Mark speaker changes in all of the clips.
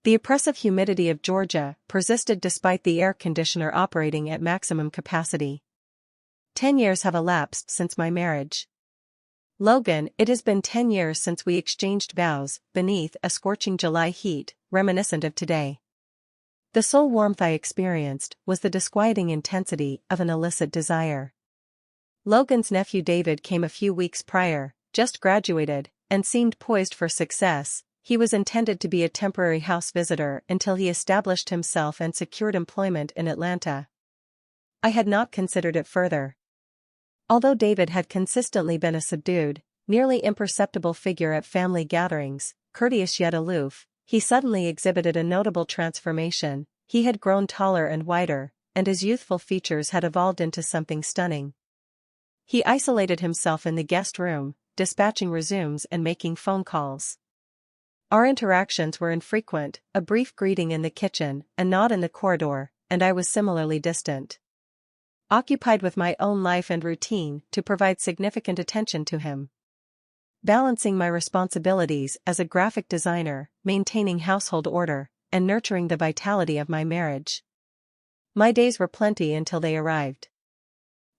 Speaker 1: The oppressive humidity of Georgia persisted despite the air conditioner operating at maximum capacity. 10 years have elapsed since my marriage. Logan, it has been 10 years since we exchanged vows, beneath a scorching July heat, reminiscent of today. The sole warmth I experienced was the disquieting intensity of an illicit desire. Logan's nephew David came a few weeks prior, just graduated, and seemed poised for success. He was intended to be a temporary house visitor until he established himself and secured employment in Atlanta. I had not considered it further. Although David had consistently been a subdued, nearly imperceptible figure at family gatherings, courteous yet aloof, he suddenly exhibited a notable transformation. He had grown taller and wider, and his youthful features had evolved into something stunning. He isolated himself in the guest room, dispatching resumes and making phone calls. Our interactions were infrequent, a brief greeting in the kitchen, a nod in the corridor, and I was similarly distant. Occupied with my own life and routine to provide significant attention to him. Balancing my responsibilities as a graphic designer, maintaining household order, and nurturing the vitality of my marriage. My days were plenty until they arrived.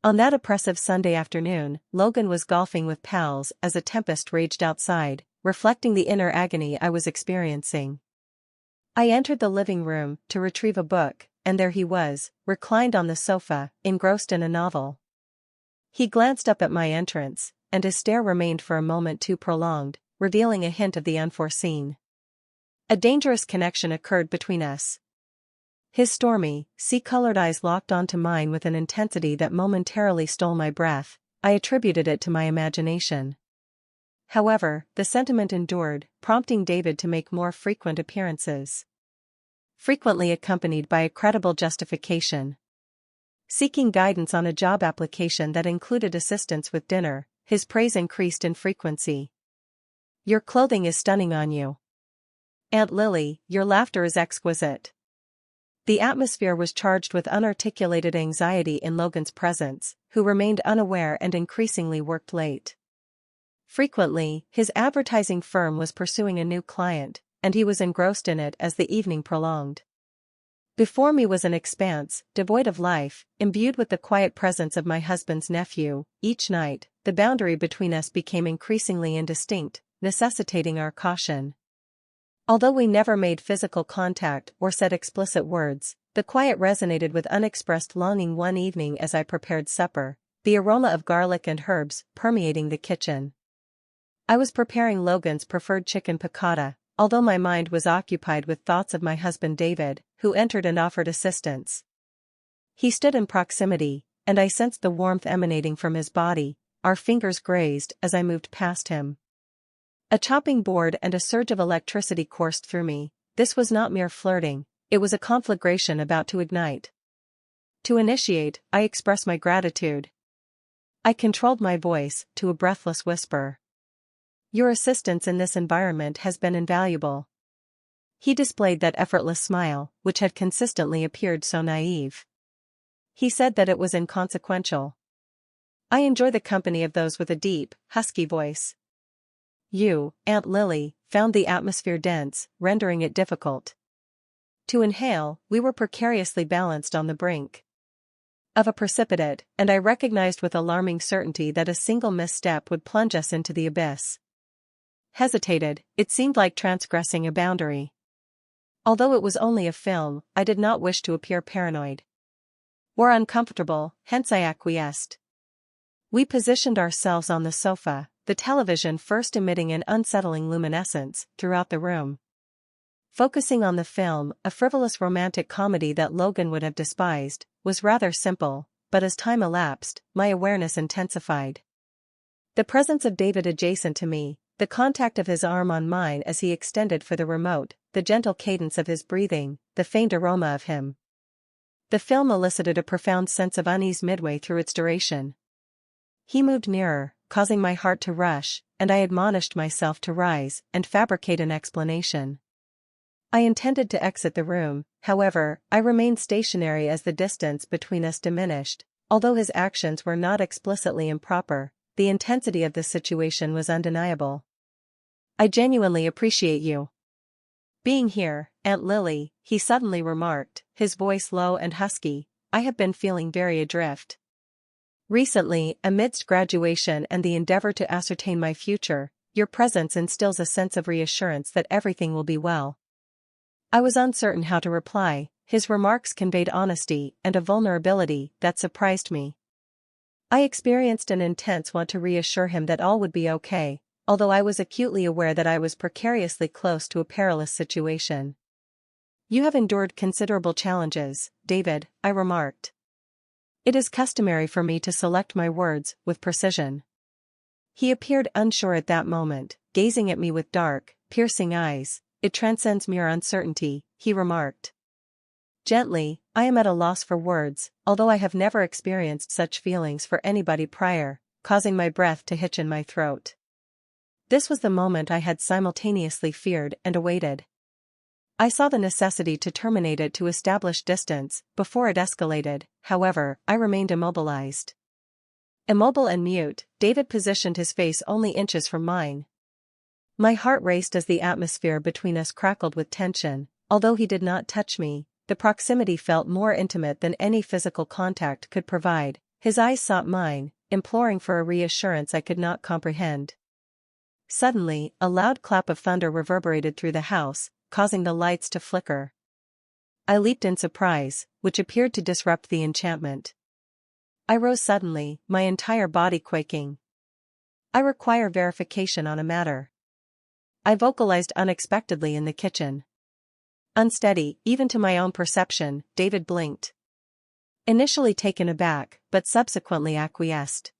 Speaker 1: On that oppressive Sunday afternoon, Logan was golfing with pals as a tempest raged outside, reflecting the inner agony I was experiencing. I entered the living room to retrieve a book, and there he was, reclined on the sofa, engrossed in a novel. He glanced up at my entrance, and his stare remained for a moment too prolonged, revealing a hint of the unforeseen. A dangerous connection occurred between us. His stormy, sea-colored eyes locked onto mine with an intensity that momentarily stole my breath. I attributed it to my imagination. However, the sentiment endured, prompting David to make more frequent appearances. Frequently accompanied by a credible justification. Seeking guidance on a job application that included assistance with dinner, his praise increased in frequency. "Your clothing is stunning on you. Aunt Lily, your laughter is exquisite." The atmosphere was charged with unarticulated anxiety in Logan's presence, who remained unaware and increasingly worked late. Frequently, his advertising firm was pursuing a new client, and he was engrossed in it as the evening prolonged. Before me was an expanse, devoid of life, imbued with the quiet presence of my husband's nephew. Each night, the boundary between us became increasingly indistinct, necessitating our caution. Although we never made physical contact or said explicit words, the quiet resonated with unexpressed longing one evening as I prepared supper, the aroma of garlic and herbs permeating the kitchen. I was preparing Logan's preferred chicken piccata, although my mind was occupied with thoughts of my husband David, who entered and offered assistance. He stood in proximity, and I sensed the warmth emanating from his body. Our fingers grazed as I moved past him. A chopping board and a surge of electricity coursed through me. This was not mere flirting, it was a conflagration about to ignite. To initiate, I expressed my gratitude. I controlled my voice to a breathless whisper. "Your assistance in this environment has been invaluable." He displayed that effortless smile, which had consistently appeared so naive. He said that it was inconsequential. "I enjoy the company of those with a deep, husky voice. You, Aunt Lily, found the atmosphere dense, rendering it difficult to inhale. We were precariously balanced on the brink of a precipitate, and I recognized with alarming certainty that a single misstep would plunge us into the abyss. Hesitated, it seemed like transgressing a boundary. Although it was only a film, I did not wish to appear paranoid or uncomfortable, hence I acquiesced. We positioned ourselves on the sofa, the television first emitting an unsettling luminescence throughout the room. Focusing on the film, a frivolous romantic comedy that Logan would have despised, was rather simple, but as time elapsed, my awareness intensified. The presence of David adjacent to me, the contact of his arm on mine as he extended for the remote, the gentle cadence of his breathing, the faint aroma of him. The film elicited a profound sense of unease midway through its duration. He moved nearer, causing my heart to rush, and I admonished myself to rise and fabricate an explanation. I intended to exit the room, however, I remained stationary as the distance between us diminished. Although his actions were not explicitly improper, the intensity of the situation was undeniable. "I genuinely appreciate you," Being here, Aunt Lily, he suddenly remarked, his voice low and husky, I have been feeling very adrift. Recently, amidst graduation and the endeavor to ascertain my future, your presence instills a sense of reassurance that everything will be well. I was uncertain how to reply. His remarks conveyed honesty and a vulnerability that surprised me. I experienced an intense want to reassure him that all would be okay, although I was acutely aware that I was precariously close to a perilous situation. You have endured considerable challenges, David, I remarked. It is customary for me to select my words with precision. He appeared unsure at that moment, gazing at me with dark, piercing eyes. It transcends mere uncertainty, he remarked. Gently, I am at a loss for words, although I have never experienced such feelings for anybody prior, causing my breath to hitch in my throat. This was the moment I had simultaneously feared and awaited. I saw the necessity to terminate it to establish distance. Before it escalated, however, I remained immobilized. Immobile and mute, David positioned his face only inches from mine. My heart raced as the atmosphere between us crackled with tension. Although he did not touch me, the proximity felt more intimate than any physical contact could provide. His eyes sought mine, imploring for a reassurance I could not comprehend. Suddenly, a loud clap of thunder reverberated through the house, causing the lights to flicker. I leaped in surprise, which appeared to disrupt the enchantment. I rose suddenly, my entire body quaking. I require verification on a matter. I vocalized unexpectedly in the kitchen. Unsteady, even to my own perception, David blinked. Initially taken aback, but subsequently acquiesced.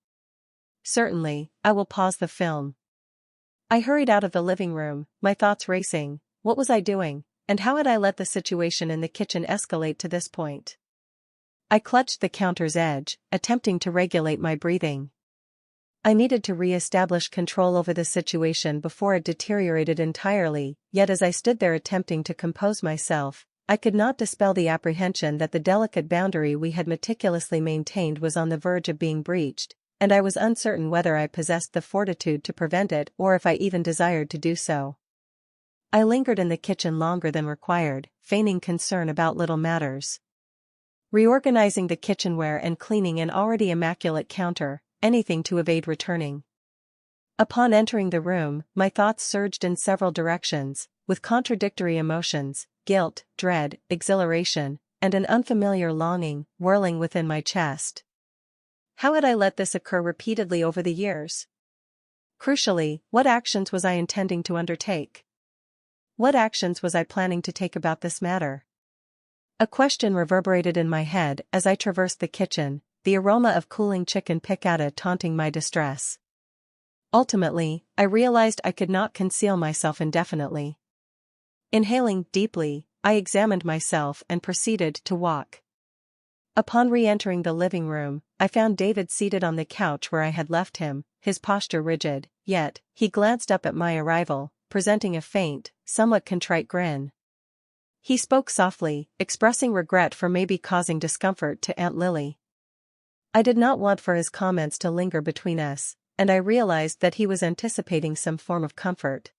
Speaker 1: Certainly, I will pause the film. I hurried out of the living room, my thoughts racing. What was I doing, and how had I let the situation in the kitchen escalate to this point? I clutched the counter's edge, attempting to regulate my breathing. I needed to re-establish control over the situation before it deteriorated entirely, yet as I stood there attempting to compose myself, I could not dispel the apprehension that the delicate boundary we had meticulously maintained was on the verge of being breached, and I was uncertain whether I possessed the fortitude to prevent it or if I even desired to do so. I lingered in the kitchen longer than required, feigning concern about little matters. Reorganizing the kitchenware and cleaning an already immaculate counter, anything to evade returning. Upon entering the room, my thoughts surged in several directions, with contradictory emotions, guilt, dread, exhilaration, and an unfamiliar longing whirling within my chest. How had I let this occur repeatedly over the years? Crucially, what actions was I intending to undertake? What actions was I planning to take about this matter? A question reverberated in my head as I traversed the kitchen, the aroma of cooling chicken piccata taunting my distress. Ultimately, I realized I could not conceal myself indefinitely. Inhaling deeply, I examined myself and proceeded to walk. Upon re-entering the living room, I found David seated on the couch where I had left him, his posture rigid, yet, he glanced up at my arrival, presenting a faint, somewhat contrite grin. He spoke softly, expressing regret for maybe causing discomfort to Aunt Lily. I did not want for his comments to linger between us, and I realized that he was anticipating some form of comfort.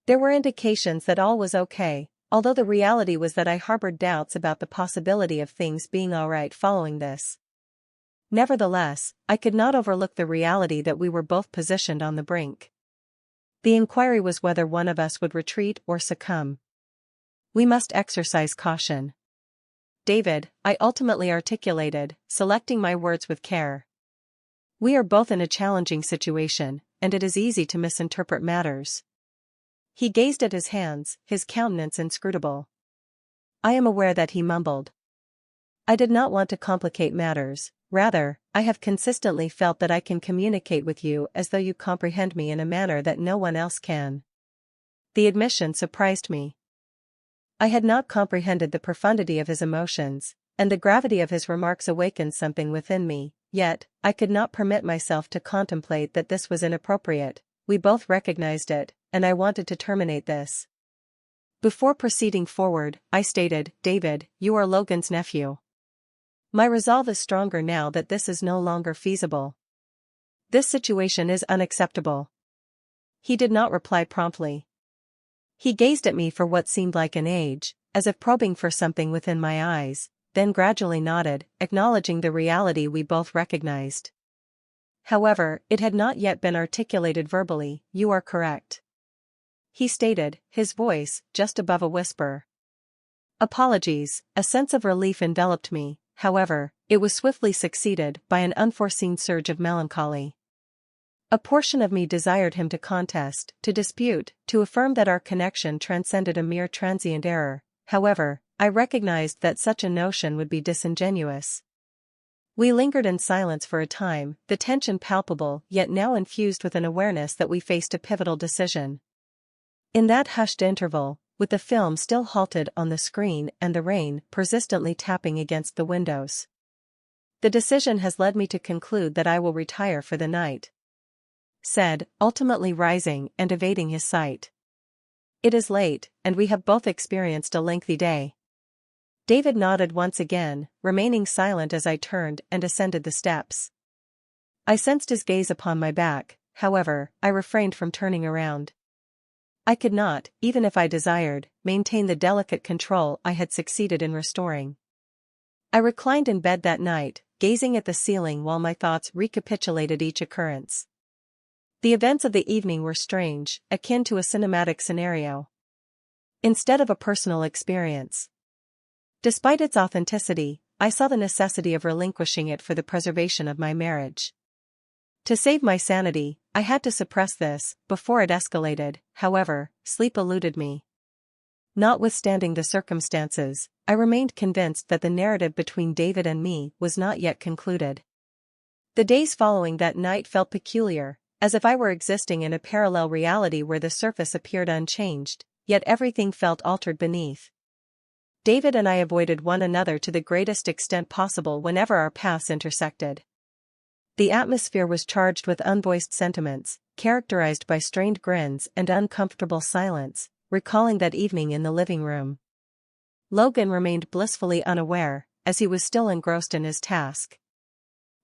Speaker 1: There were indications that all was okay, although the reality was that I harbored doubts about the possibility of things being alright following this. Nevertheless, I could not overlook the reality that we were both positioned on the brink. The inquiry was whether one of us would retreat or succumb. We must exercise caution. David, I ultimately articulated, selecting my words with care. We are both in a challenging situation, and it is easy to misinterpret matters. He gazed at his hands, his countenance inscrutable. I am aware that he mumbled. I did not want to complicate matters, rather, I have consistently felt that I can communicate with you as though you comprehend me in a manner that no one else can. The admission surprised me. I had not comprehended the profundity of his emotions, and the gravity of his remarks awakened something within me, yet, I could not permit myself to contemplate that this was inappropriate. We both recognized it, and I wanted to terminate this. Before proceeding forward, I stated, David, you are Logan's nephew. My resolve is stronger now that this is no longer feasible. This situation is unacceptable. He did not reply promptly. He gazed at me for what seemed like an age, as if probing for something within my eyes, then gradually nodded, acknowledging the reality we both recognized. However, it had not yet been articulated verbally. "You are correct," he stated, his voice just above a whisper. "Apologies." A sense of relief enveloped me, however, it was swiftly succeeded by an unforeseen surge of melancholy. A portion of me desired him to contest, to dispute, to affirm that our connection transcended a mere transient error. However, I recognized that such a notion would be disingenuous. We lingered in silence for a time, the tension palpable yet now infused with an awareness that we faced a pivotal decision. In that hushed interval, with the film still halted on the screen and the rain persistently tapping against the windows, "The decision has led me to conclude that I will retire for the night," said, ultimately rising and evading his sight. "It is late, and we have both experienced a lengthy day." David nodded once again, remaining silent as I turned and ascended the steps. I sensed his gaze upon my back, however, I refrained from turning around. I could not, even if I desired, maintain the delicate control I had succeeded in restoring. I reclined in bed that night, gazing at the ceiling while my thoughts recapitulated each occurrence. The events of the evening were strange, akin to a cinematic scenario, instead of a personal experience. Despite its authenticity, I saw the necessity of relinquishing it for the preservation of my marriage. To save my sanity, I had to suppress this, before it escalated. However, sleep eluded me. Notwithstanding the circumstances, I remained convinced that the narrative between David and me was not yet concluded. The days following that night felt peculiar, as if I were existing in a parallel reality where the surface appeared unchanged, yet everything felt altered beneath. David and I avoided one another to the greatest extent possible whenever our paths intersected. The atmosphere was charged with unvoiced sentiments, characterized by strained grins and uncomfortable silence, recalling that evening in the living room. Logan remained blissfully unaware, as he was still engrossed in his task.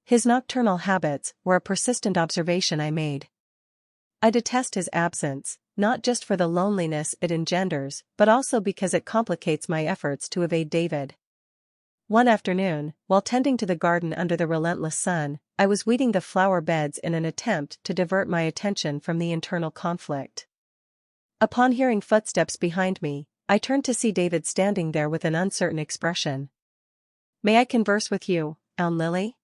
Speaker 1: His nocturnal habits were a persistent observation I made. I detest his absence, not just for the loneliness it engenders, but also because it complicates my efforts to evade David. One afternoon, while tending to the garden under the relentless sun, I was weeding the flower beds in an attempt to divert my attention from the internal conflict. Upon hearing footsteps behind me, I turned to see David standing there with an uncertain expression. "May I converse with you, Aunt Lily?"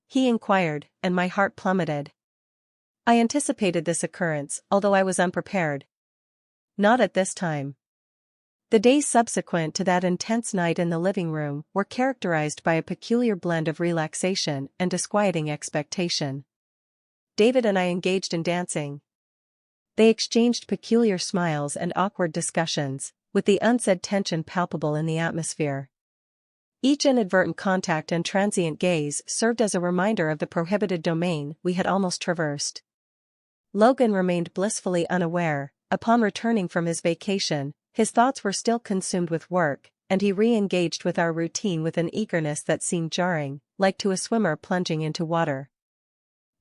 Speaker 1: he inquired, and my heart plummeted. I anticipated this occurrence, although I was unprepared. Not at this time. The days subsequent to that intense night in the living room were characterized by a peculiar blend of relaxation and disquieting expectation. David and I engaged in dancing. They exchanged peculiar smiles and awkward discussions, with the unsaid tension palpable in the atmosphere. Each inadvertent contact and transient gaze served as a reminder of the prohibited domain we had almost traversed. Logan remained blissfully unaware. Upon returning from his vacation, his thoughts were still consumed with work, and he re-engaged with our routine with an eagerness that seemed jarring, like to a swimmer plunging into water.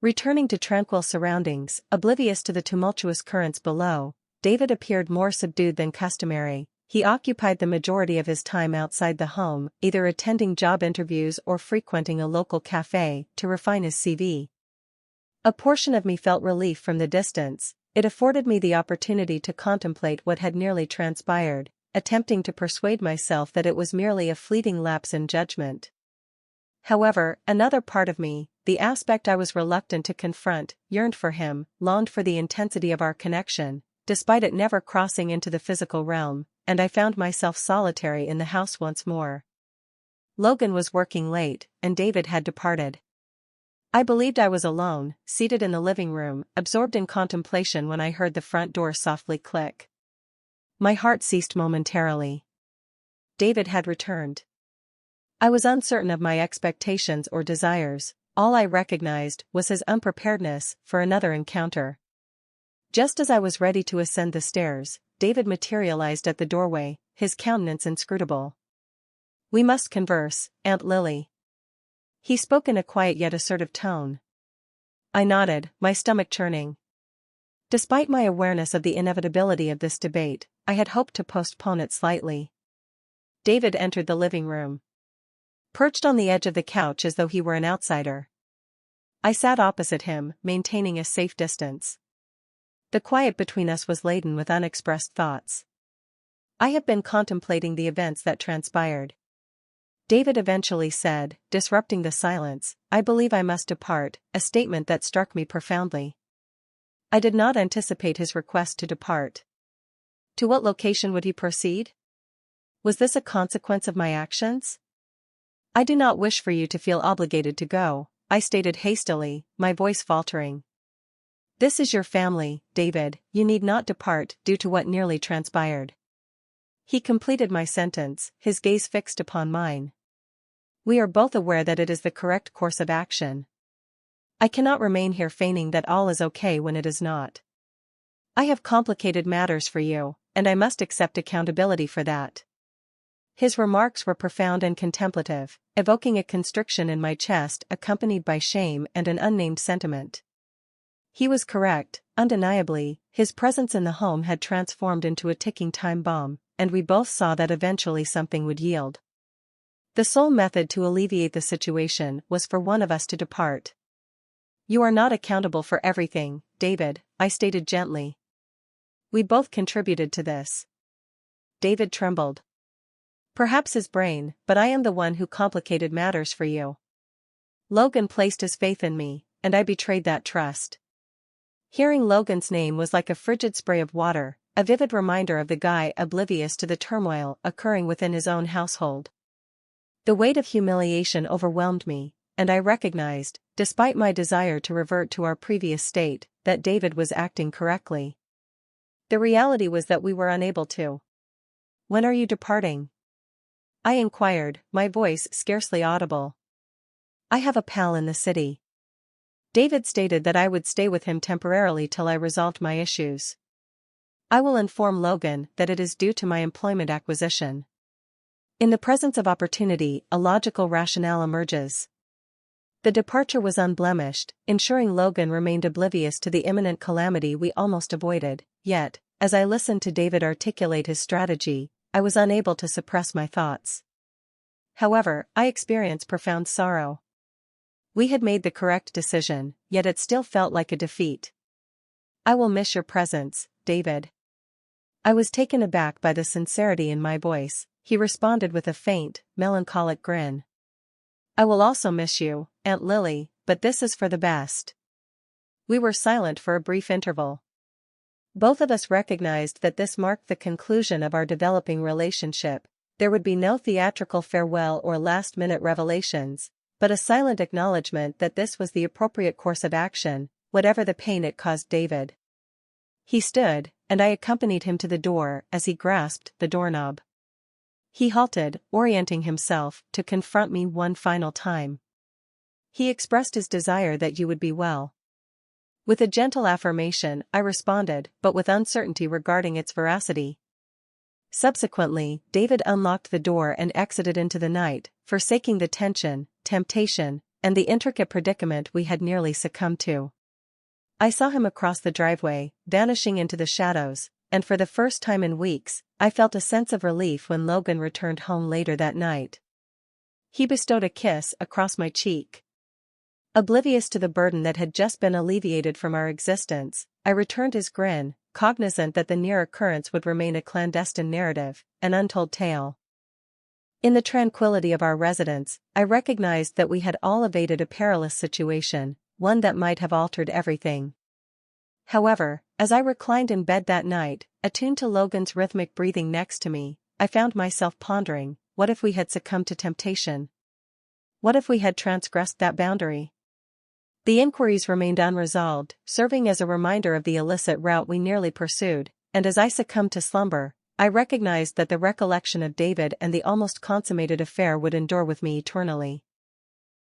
Speaker 1: Returning to tranquil surroundings, oblivious to the tumultuous currents below, David appeared more subdued than customary. He occupied the majority of his time outside the home, either attending job interviews or frequenting a local cafe to refine his CV. A portion of me felt relief from the distance. It afforded me the opportunity to contemplate what had nearly transpired, attempting to persuade myself that it was merely a fleeting lapse in judgment. However, another part of me, the aspect I was reluctant to confront, yearned for him, longed for the intensity of our connection, despite it never crossing into the physical realm, and I found myself solitary in the house once more. Logan was working late, and David had departed. I believed I was alone, seated in the living room, absorbed in contemplation when I heard the front door softly click. My heart ceased momentarily. David had returned. I was uncertain of my expectations or desires. All I recognized was his unpreparedness for another encounter. Just as I was ready to ascend the stairs, David materialized at the doorway, his countenance inscrutable. "We must converse, Aunt Lily." He spoke in a quiet yet assertive tone. I nodded, my stomach churning. Despite my awareness of the inevitability of this debate, I had hoped to postpone it slightly. David entered the living room, perched on the edge of the couch as though he were an outsider. I sat opposite him, maintaining a safe distance. The quiet between us was laden with unexpressed thoughts. I have been contemplating the events that transpired. David eventually said, disrupting the silence, "I believe I must depart," a statement that struck me profoundly. I did not anticipate his request to depart. To what location would he proceed? Was this a consequence of my actions? "I do not wish for you to feel obligated to go," I stated hastily, my voice faltering. "This is your family, David, you need not depart due to what nearly transpired." He completed my sentence, his gaze fixed upon mine. "We are both aware that it is the correct course of action. I cannot remain here feigning that all is okay when it is not. I have complicated matters for you, and I must accept accountability for that." His remarks were profound and contemplative, evoking a constriction in my chest accompanied by shame and an unnamed sentiment. He was correct, undeniably, his presence in the home had transformed into a ticking time bomb, and we both saw that eventually something would yield. The sole method to alleviate the situation was for one of us to depart. "You are not accountable for everything, David," I stated gently. "We both contributed to this." David trembled. "Perhaps his brain, but I am the one who complicated matters for you. Logan placed his faith in me, and I betrayed that trust." Hearing Logan's name was like a frigid spray of water, a vivid reminder of the guy oblivious to the turmoil occurring within his own household. The weight of humiliation overwhelmed me, and I recognized, despite my desire to revert to our previous state, that David was acting correctly. The reality was that we were unable to. "When are you departing?" I inquired, my voice scarcely audible. "I have a pal in the city." David stated that I would stay with him temporarily till I resolved my issues. "I will inform Logan that it is due to my employment acquisition." In the presence of opportunity, a logical rationale emerges. The departure was unblemished, ensuring Logan remained oblivious to the imminent calamity we almost avoided, yet, as I listened to David articulate his strategy, I was unable to suppress my thoughts. However, I experienced profound sorrow. We had made the correct decision, yet it still felt like a defeat. "I will miss your presence, David." I was taken aback by the sincerity in my voice. He responded with a faint, melancholic grin. "I will also miss you, Aunt Lily, but this is for the best." We were silent for a brief interval. Both of us recognized that this marked the conclusion of our developing relationship. There would be no theatrical farewell or last-minute revelations, but a silent acknowledgement that this was the appropriate course of action, whatever the pain it caused David. He stood, and I accompanied him to the door as he grasped the doorknob. He halted, orienting himself, to confront me one final time. He expressed his desire that you would be well. With a gentle affirmation, I responded, but with uncertainty regarding its veracity. Subsequently, David unlocked the door and exited into the night, forsaking the tension, temptation, and the intricate predicament we had nearly succumbed to. I saw him across the driveway, vanishing into the shadows, and for the first time in weeks, I felt a sense of relief when Logan returned home later that night. He bestowed a kiss across my cheek. Oblivious to the burden that had just been alleviated from our existence, I returned his grin, cognizant that the near occurrence would remain a clandestine narrative, an untold tale. In the tranquility of our residence, I recognized that we had all evaded a perilous situation, one that might have altered everything. However, as I reclined in bed that night, attuned to Logan's rhythmic breathing next to me, I found myself pondering, what if we had succumbed to temptation? What if we had transgressed that boundary? The inquiries remained unresolved, serving as a reminder of the illicit route we nearly pursued, and as I succumbed to slumber, I recognized that the recollection of David and the almost consummated affair would endure with me eternally.